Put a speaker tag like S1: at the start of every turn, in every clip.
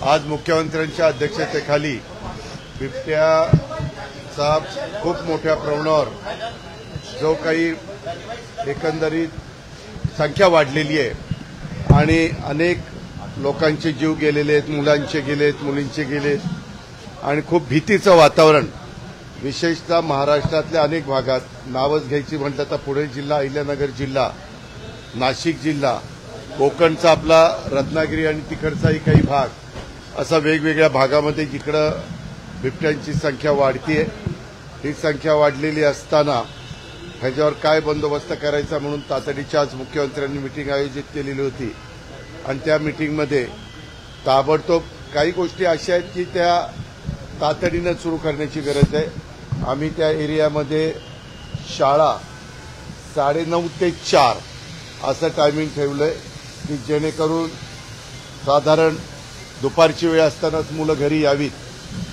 S1: आज मुख्यमंत्र्यांच्या अध्यक्षतेखाली बिबट्याचा खूप मोठ्या प्रमाणावर जो काही एकंदरीत संख्या वाढलेली आहे आणि अनेक लोकांचे जीव गेलेले आहेत, मुलांचे गेलेत, मुलींचे गेलेत आणि खूप भीतीचं वातावरण विशेषतः महाराष्ट्रातल्या अनेक भागात, नावच घ्यायची म्हटलं तर पुणे जिल्हा, अहिल्यानगर जिल्हा, नाशिक जिल्हा, कोकणचा आपला रत्नागिरी आणि तिकडचाही काही भाग असा वेगवेगळ्या भागामध्ये जिकडं बिबट्यांची संख्या वाढतीये. ही संख्या वाढलेली असताना ह्याच्यावर काय बंदोबस्त करायचा म्हणून तातडीची आज मुख्यमंत्र्यांनी मीटिंग आयोजित केलेली होती आणि त्या मीटिंगमध्ये ताबडतोब काही गोष्टी अशा आहेत की त्या तातडीनं सुरू करण्याची गरज आहे. आम्ही त्या एरियामध्ये शाळा 9:30 ते 4 असं टायमिंग ठेवलंय की जेणेकरून साधारण दुपारची वेळ असतानाच मुलं घरी यावीत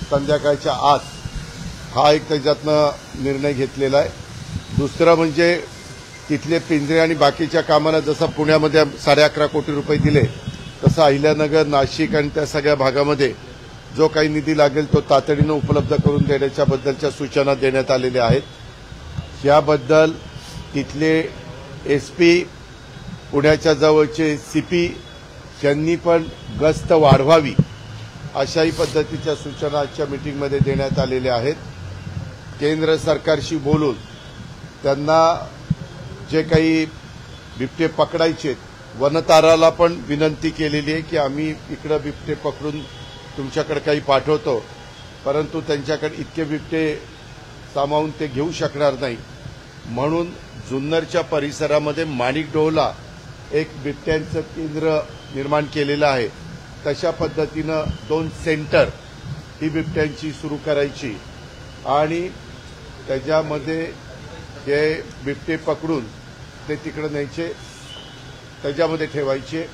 S1: संध्याकाळच्या आत. हा एक त्याच्यातनं निर्णय घेतलेला आहे. दुसरं म्हणजे तिथले पिंजरे आणि बाकीच्या कामाला जसं पुण्यामध्ये 11.5 कोटी रुपये दिले तसं अहिल्यानगर, नाशिक आणि त्या सगळ्या भागामध्ये जो काही निधी लागेल तो तातडीनं उपलब्ध करून देण्याच्याबद्दलच्या सूचना देण्यात आलेल्या आहेत. याबद्दल तिथले एसपी, पुण्याच्या जवळचे सीपी यांनी पण गस्त वाढवावी अशाही पद्धतीच्या सूचना आजच्या मीटिंगमध्ये देण्यात आलेल्या आहेत. केंद्र सरकारशी बोलून त्यांना जे काही बिबटे पकडायचे, वनताराला पण विनंती केलेली आहे की आम्ही इकडे बिबटे पकडून तुमच्याकडे काही पाठवतो, परंतु त्यांच्याकडे इतके बिबटे सामावून ते घेऊ शकणार नाही. म्हणून जुन्नरच्या परिसरामध्ये माणिकडोहला एक बिबट्यांचं केंद्र निर्माण केलेलं आहे. तशा पद्धतीनं 2 सेंटर ही बिबट्यांची सुरू करायची आणि त्याच्यामध्ये जे बिबटे पकडून ते तिकडे न्यायचे, त्याच्यामध्ये ठेवायचे